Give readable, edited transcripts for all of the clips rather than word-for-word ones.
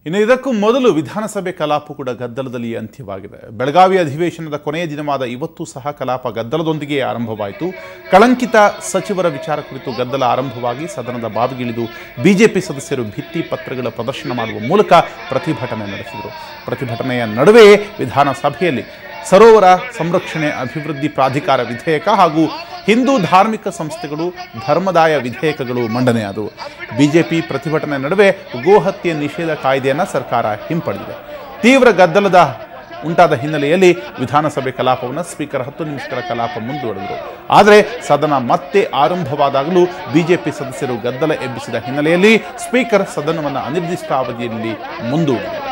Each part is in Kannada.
ಇನ್ನು ಇದಕ್ಕೂ ಮೊದಲು ವಿಧಾನಸಭೆ ಕಲಾಪ ಕೂಡ ಗದ್ದಲದಲ್ಲಿ ಅಂತ್ಯವಾಗಿದೆ. ಬೆಳಗಾವಿ ಅಧಿವೇಶನದ ಕೊನೆಯ ದಿನವಾದ ಇವತ್ತು ಸಹ ಕಲಾಪ ಗದ್ದಲದೊಂದಿಗೆ ಆರಂಭವಾಯಿತು. ಕಳಂಕಿತ ಸಚಿವರ ವಿಚಾರ ಕುರಿತು ಗದ್ದಲ ಆರಂಭವಾಗಿ ಸದನದ ಬಾವಿಗಿಳಿದು ಬಿಜೆಪಿ ಸದಸ್ಯರು ಭಿತ್ತಿ ಪತ್ರಗಳ ಪ್ರದರ್ಶನ ಮಾಡುವ ಮೂಲಕ ಪ್ರತಿಭಟನೆ ನಡೆಸಿದರು. ಪ್ರತಿಭಟನೆಯ ನಡುವೆ ವಿಧಾನಸಭೆಯಲ್ಲಿ ಸರೋವರ ಸಂರಕ್ಷಣೆ ಅಭಿವೃದ್ಧಿ ಪ್ರಾಧಿಕಾರ ವಿಧೇಯಕ ಹಾಗೂ ಹಿಂದೂ ಧಾರ್ಮಿಕ ಸಂಸ್ಥೆಗಳು ಧರ್ಮದಾಯ ವಿಧೇಯಕಗಳು ಮಂಡನೆಯಾದವು. ಬಿಜೆಪಿ ಪ್ರತಿಭಟನೆ ನಡುವೆ ಗೋಹತ್ಯೆ ನಿಷೇಧ ಕಾಯ್ದೆಯನ್ನು ಸರ್ಕಾರ ಹಿಂಪಡೆದಿದೆ. ತೀವ್ರ ಗದ್ದಲದ ಉಂಟಾದ ಹಿನ್ನೆಲೆಯಲ್ಲಿ ವಿಧಾನಸಭೆ ಕಲಾಪವನ್ನು ಸ್ಪೀಕರ್ 10 ನಿಮಿಷಗಳ ಕಲಾಪ ಮುಂದುವರೆದರು. ಆದರೆ ಸದನ ಮತ್ತೆ ಆರಂಭವಾದಾಗಲೂ ಬಿಜೆಪಿ ಸದಸ್ಯರು ಗದ್ದಲ ಎಬ್ಬಿಸಿದ ಹಿನ್ನೆಲೆಯಲ್ಲಿ ಸ್ಪೀಕರ್ ಸದನವನ್ನು ಅನಿರ್ದಿಷ್ಟಾವಧಿಯಲ್ಲಿ ಮುಂದೂಡಿದರು.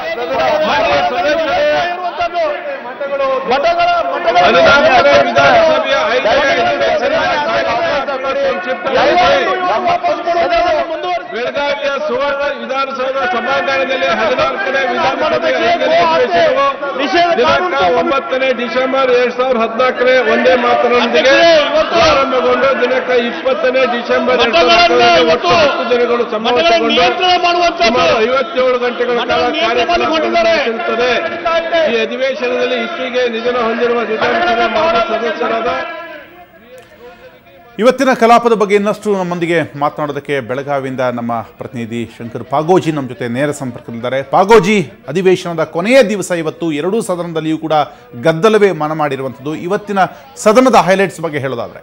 ಬೆಳಗಾವಿಯ ಸುವರ್ಣ ವಿಧಾನಸೌಧ ಸಭಾಂಗಣದಲ್ಲಿ 14ನೇ ವಿಧಾನಸಭೆ 5ನೇ ಅಧಿವೇಶನವು ದಿನಾಂಕ 9 ಡಿಸೆಂಬರ್ 2014 ಒಂದೇ ಮಾತರೊಂದಿಗೆ ಪ್ರಾರಂಭಗೊಂಡು ದಿನಾಂಕ 20 ಡಿಸೆಂಬರ್ 2014 ಒಟ್ಟು 10 ದಿನಗಳು ಸಮಾವೇಶಗೊಂಡು ಸುಮಾರು 57 ಗಂಟೆಗಳ ಕಾಲ ಕಾರ್ಯಕ್ರಮ ನಡೆಸಿರುತ್ತದೆ. ಈ ಅಧಿವೇಶನದಲ್ಲಿ ಇತ್ತೀಚೆಗೆ ನಿಧನ ಹೊಂದಿರುವ ವಿಧಾನಸಭೆ ಮಾಜಿ ಸದಸ್ಯರಾದ ಇವತ್ತಿನ ಕಲಾಪದ ಬಗ್ಗೆ ಇನ್ನಷ್ಟು ನಮ್ಮೊಂದಿಗೆ ಮಾತನಾಡೋದಕ್ಕೆ ಬೆಳಗಾವಿಯಿಂದ ನಮ್ಮ ಪ್ರತಿನಿಧಿ ಶಂಕರ್ ಪಾಗೋಜಿ ನಮ್ಮ ಜೊತೆ ನೇರ ಸಂಪರ್ಕದಲ್ಲಿದ್ದಾರೆ. ಪಾಗೋಜಿ, ಅಧಿವೇಶನದ ಕೊನೆಯ ದಿವಸ ಇವತ್ತು ಎರಡೂ ಸದನದಲ್ಲಿಯೂ ಕೂಡ ಗದ್ದಲವೇ ಮನ ಮಾಡಿರುವಂಥದ್ದು. ಇವತ್ತಿನ ಸದನದ ಹೈಲೈಟ್ಸ್ ಬಗ್ಗೆ ಹೇಳೋದಾದ್ರೆ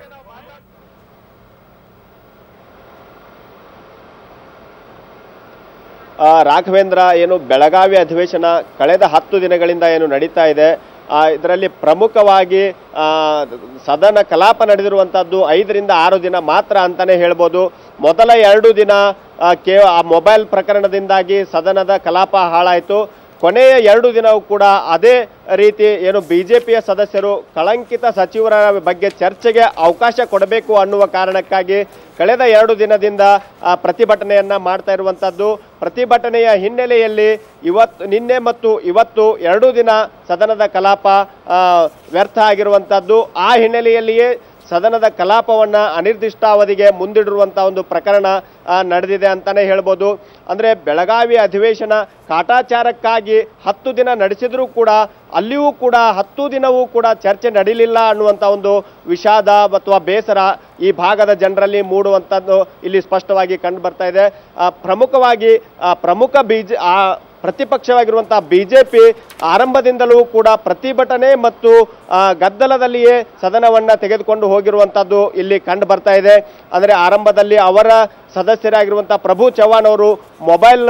ರಾಘವೇಂದ್ರ, ಏನು ಬೆಳಗಾವಿ ಅಧಿವೇಶನ ಕಳೆದ 10 ದಿನಗಳಿಂದ ಏನು ನಡೀತಾ ಇದೆ, ಇದರಲ್ಲಿ ಪ್ರಮುಖವಾಗಿ ಸದನ ಕಲಾಪ ನಡೆದಿರುವಂಥದ್ದು 5 ರಿಂದ 6 ದಿನ ಮಾತ್ರ ಅಂತಾನೆ ಹೇಳ್ಬೋದು. ಮೊದಲ 2 ದಿನ ಮೊಬೈಲ್ ಪ್ರಕರಣದಿಂದಾಗಿ ಸದನದ ಕಲಾಪ ಹಾಳಾಯಿತು. ಕೊನೆಯ 2 ದಿನವೂ ಕೂಡ ಅದೇ ರೀತಿ ಏನು ಬಿಜೆಪಿಯ ಸದಸ್ಯರು ಕಳಂಕಿತ ಸಚಿವರ ಬಗ್ಗೆ ಚರ್ಚೆಗೆ ಅವಕಾಶ ಕೊಡಬೇಕು ಅನ್ನುವ ಕಾರಣಕ್ಕಾಗಿ ಕಳೆದ 2 ದಿನದಿಂದ ಪ್ರತಿಭಟನೆಯನ್ನ ಮಾಡ್ತಾ ಇರುವಂಥದ್ದು. ಪ್ರತಿಭಟನೆಯ ಹಿನ್ನೆಲೆಯಲ್ಲಿ ನಿನ್ನೆ ಮತ್ತು ಇವತ್ತು 2 ದಿನ ಸದನದ ಕಲಾಪ ವ್ಯರ್ಥ ಆಗಿರುವಂಥದ್ದು. ಆ ಹಿನ್ನೆಲೆಯಲ್ಲಿಯೇ ಸದನದ ಕಲಾಪವನ್ನು ಅನಿರ್ದಿಷ್ಟಾವಧಿಗೆ ಮುಂದಿಡಿರುವಂಥ ಒಂದು ಪ್ರಕರಣ ನಡೆದಿದೆ ಅಂತಾನೆ ಹೇಳ್ಬೋದು. ಅಂದರೆ ಬೆಳಗಾವಿ ಅಧಿವೇಶನ ಕಾಟಾಚಾರಕ್ಕಾಗಿ 10 ದಿನ ನಡೆಸಿದ್ರೂ ಕೂಡ ಅಲ್ಲಿಯೂ ಕೂಡ 10 ದಿನವೂ ಕೂಡ ಚರ್ಚೆ ನಡೀಲಿಲ್ಲ ಅನ್ನುವಂಥ ಒಂದು ವಿಷಾದ ಅಥವಾ ಬೇಸರ ಈ ಭಾಗದ ಜನರಲ್ಲಿ ಮೂಡುವಂಥದ್ದು ಇಲ್ಲಿ ಸ್ಪಷ್ಟವಾಗಿ ಕಂಡು ಬರ್ತಾ ಇದೆ. ಪ್ರಮುಖವಾಗಿ ಪ್ರತಿಪಕ್ಷವಾಗಿರುವಂತಹ ಬಿಜೆಪಿ ಆರಂಭದಿಂದಲೂ ಕೂಡ ಪ್ರತಿಭಟನೆ ಮತ್ತು ಗದ್ದಲದಲ್ಲಿಯೇ ಸದನವನ್ನ ತೆಗೆದುಕೊಂಡು ಹೋಗಿರುವಂತದ್ದು ಇಲ್ಲಿ ಕಂಡು ಬರ್ತಾ ಇದೆ. ಅಂದರೆ ಆರಂಭದಲ್ಲಿ ಅವರ ಸದಸ್ಯರಾಗಿರುವಂತಹ ಪ್ರಭು ಚವ್ಹಾಣ್ ಅವರು ಮೊಬೈಲ್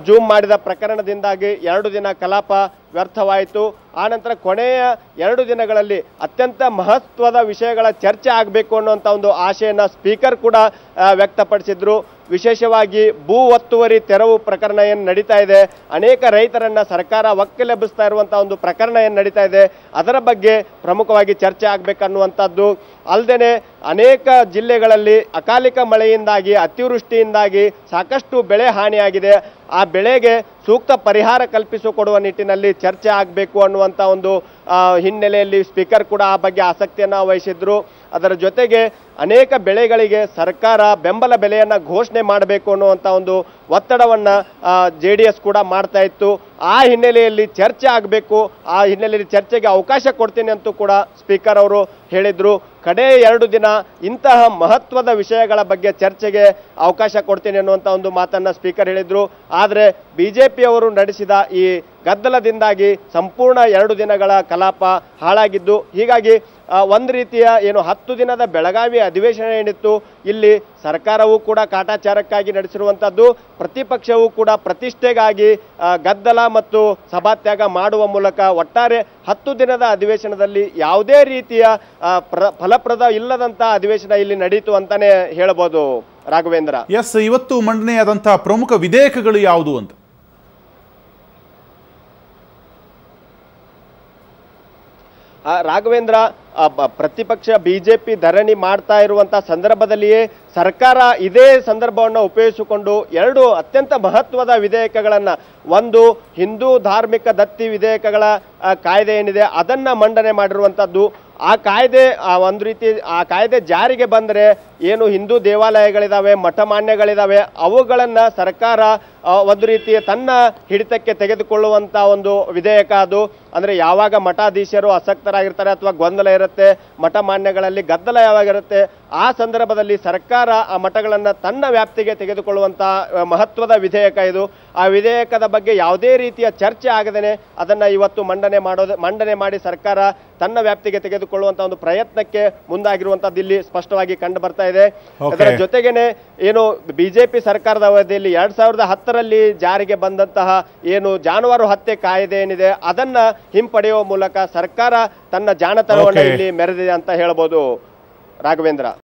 ಜೂಮ್ ಮಾಡಿದ ಪ್ರಕರಣದಿಂದಾಗಿ 2 ದಿನ ಕಲಾಪ ವ್ಯರ್ಥವಾಯಿತು. ಆನಂತರ ಕೊನೆಯ 2 ದಿನಗಳಲ್ಲಿ ಅತ್ಯಂತ ಮಹತ್ವದ ವಿಷಯಗಳ ಚರ್ಚೆ ಆಗಬೇಕು ಅನ್ನುವಂಥ ಒಂದು ಆಶೆಯನ್ನು ಸ್ಪೀಕರ್ ಕೂಡ ವ್ಯಕ್ತಪಡಿಸಿದ್ರು. ವಿಶೇಷವಾಗಿ ಭೂ ಒತ್ತುವರಿ ತೆರವು ಪ್ರಕರಣ ಏನು ನಡೀತಾ ಇದೆ, ಅನೇಕ ರೈತರನ್ನ ಸರ್ಕಾರ ಒಕ್ಕಲೆಬ್ಬಿಸ್ತಾ ಇರುವಂಥ ಒಂದು ಪ್ರಕರಣ ಏನು ನಡೀತಾ ಇದೆ, ಅದರ ಬಗ್ಗೆ ಪ್ರಮುಖವಾಗಿ ಚರ್ಚೆ ಆಗಬೇಕನ್ನುವಂಥದ್ದು ಅಲ್ಲದೆ ಅನೇಕ ಜಿಲ್ಲೆಗಳಲ್ಲಿ ಅಕಾಲಿಕ ಮಳೆಯಿಂದಾಗಿ ಅತಿವೃಷ್ಟಿಯಿಂದಾಗಿ ಸಾಕಷ್ಟು ಬೆಳೆ ಹಾನಿಯಾಗಿದೆ. ಆ ಬೆಳೆಗೆ ಸೂಕ್ತ ಪರಿಹಾರ ಕಲ್ಪಿಸಿಕೊಡುವ ನಿಟ್ಟಿನಲ್ಲಿ ಚರ್ಚೆ ಆಗಬೇಕು ಅನ್ನುವಂಥ ಒಂದು ಹಿನ್ನೆಲೆಯಲ್ಲಿ ಸ್ಪೀಕರ್ ಕೂಡ ಆ ಬಗ್ಗೆ ಆಸಕ್ತಿಯನ್ನು ವಹಿಸಿದ್ರು. ಅದರ ಜೊತೆಗೆ ಅನೇಕ ಬೆಳೆಗಳಿಗೆ ಸರ್ಕಾರ ಬೆಂಬಲ ಬೆಲೆಯನ್ನು ಘೋಷಣೆ ಮಾಡಬೇಕು ಅನ್ನುವಂಥ ಒಂದು ಒತ್ತಡವನ್ನು JDS ಕೂಡ ಮಾಡ್ತಾ ಇತ್ತು. ಆ ಹಿನ್ನೆಲೆಯಲ್ಲಿ ಚರ್ಚೆ ಆಗಬೇಕು, ಆ ಹಿನ್ನೆಲೆಯಲ್ಲಿ ಚರ್ಚೆಗೆ ಅವಕಾಶ ಕೊಡ್ತೀನಿ ಅಂತೂ ಕೂಡ ಸ್ಪೀಕರ್ ಅವರು ಹೇಳಿದ್ರು. ಕಡೆ 2 ದಿನ ಇಂತಹ ಮಹತ್ವದ ವಿಷಯಗಳ ಬಗ್ಗೆ ಚರ್ಚೆಗೆ ಅವಕಾಶ ಕೊಡ್ತೀನಿ ಅನ್ನುವಂಥ ಒಂದು ಮಾತನ್ನು ಸ್ಪೀಕರ್ ಹೇಳಿದ್ರು. ಆದರೆ ಬಿಜೆಪಿಯವರು ನಡೆಸಿದ ಈ ಗದ್ದಲದಿಂದಾಗಿ ಸಂಪೂರ್ಣ 2 ದಿನಗಳ ಕಲಾಪ ಹಾಳಾಗಿದ್ದು, ಹೀಗಾಗಿ ಒಂದು ರೀತಿಯ ಏನು 10 ದಿನದ ಬೆಳಗಾವಿ ಅಧಿವೇಶನ ಏನಿತ್ತು, ಇಲ್ಲಿ ಸರ್ಕಾರವೂ ಕೂಡ ಕಾಟಾಚಾರಕ್ಕಾಗಿ ನಡೆಸಿರುವಂಥದ್ದು, ಪ್ರತಿಪಕ್ಷವೂ ಕೂಡ ಪ್ರತಿಷ್ಠೆಗಾಗಿ ಗದ್ದಲ ಮತ್ತು ಸಭಾತ್ಯಾಗ ಮಾಡುವ ಮೂಲಕ ಒಟ್ಟಾರೆ 10 ದಿನದ ಅಧಿವೇಶನದಲ್ಲಿ ಯಾವುದೇ ರೀತಿಯ ಫಲಪ್ರದ ಇಲ್ಲದಂತ ಅಧಿವೇಶನ ಇಲ್ಲಿ ನಡೀತು ಅಂತಾನೆ ಹೇಳಬಹುದು. ರಾಘವೇಂದ್ರ, ಇವತ್ತು ಮಂಡನೆಯಾದಂತಹ ಪ್ರಮುಖ ವಿಧೇಯಕಗಳು ಯಾವುದು ಅಂತ? ರಾಘವೇಂದ್ರ, ಪ್ರತಿಪಕ್ಷ ಬಿಜೆಪಿ ಧರಣಿ ಮಾಡ್ತಾ ಇರುವಂತಹ ಸಂದರ್ಭದಲ್ಲಿಯೇ ಸರ್ಕಾರ ಇದೇ ಸಂದರ್ಭವನ್ನು ಉಪಯೋಗಿಸಿಕೊಂಡು 2 ಅತ್ಯಂತ ಮಹತ್ವದ ವಿಧೇಯಕಗಳನ್ನು, ಒಂದು ಹಿಂದೂ ಧಾರ್ಮಿಕ ದತ್ತಿ ವಿಧೇಯಕಗಳ ಕಾಯ್ದೆ ಏನಿದೆ ಅದನ್ನ ಮಂಡನೆ ಮಾಡಿರುವಂಥದ್ದು. ಆ ಕಾಯ್ದೆ ಒಂದು ರೀತಿ ಆ ಕಾಯ್ದೆ ಜಾರಿಗೆ ಬಂದರೆ ಏನು ಹಿಂದೂ ದೇವಾಲಯಗಳಿದಾವೆ, ಮಠಮಾನ್ಯಗಳಿದಾವೆ, ಅವುಗಳನ್ನು ಸರ್ಕಾರ ಒಂದು ರೀತಿಯ ತನ್ನ ಹಿಡಿತಕ್ಕೆ ತೆಗೆದುಕೊಳ್ಳುವಂತ ಒಂದು ವಿಧೇಯಕ ಅದು. ಅಂದ್ರೆ ಯಾವಾಗ ಮಠಾಧೀಶರು ಅಸಕ್ತರಾಗಿರ್ತಾರೆ ಅಥವಾ ಗೊಂದಲ ಇರುತ್ತೆ, ಮಠ ಮಾನ್ಯಗಳಲ್ಲಿ ಗದ್ದಲ ಯಾವಾಗಿರುತ್ತೆ, ಆ ಸಂದರ್ಭದಲ್ಲಿ ಸರ್ಕಾರ ಆ ಮಠಗಳನ್ನ ತನ್ನ ವ್ಯಾಪ್ತಿಗೆ ತೆಗೆದುಕೊಳ್ಳುವಂತ ಮಹತ್ವದ ವಿಧೇಯಕ ಇದು. ಆ ವಿಧೇಯಕದ ಬಗ್ಗೆ ಯಾವುದೇ ರೀತಿಯ ಚರ್ಚೆ ಆಗದೇನೆ ಅದನ್ನ ಇವತ್ತು ಮಂಡನೆ ಮಾಡಿ ಸರ್ಕಾರ ತನ್ನ ವ್ಯಾಪ್ತಿಗೆ ತೆಗೆದುಕೊಳ್ಳುವಂತ ಒಂದು ಪ್ರಯತ್ನಕ್ಕೆ ಮುಂದಾಗಿರುವಂತದ್ದು ಇಲ್ಲಿ ಸ್ಪಷ್ಟವಾಗಿ ಕಂಡು ಬರ್ತಾ ಇದೆ. ಅದರ ಜೊತೆಗೇನೆ ಏನು ಬಿಜೆಪಿ ಸರ್ಕಾರದ ಅವಧಿಯಲ್ಲಿ 2010ರಲ್ಲಿ ಜಾರಿಗೆ ಬಂದಂತಹ ಏನು ಜಾನುವಾರು ಹತ್ಯೆ ಕಾಯ್ದೆ ಏನಿದೆ ಅದನ್ನ ಹಿಂಪಡೆಯುವ ಮೂಲಕ ಸರ್ಕಾರ ತನ್ನ ಜಾಣತನವನ್ನು ಇಲ್ಲಿ ಮೆರೆದಿದೆ ಅಂತ ಹೇಳ್ಬೋದು ರಾಘವೇಂದ್ರ.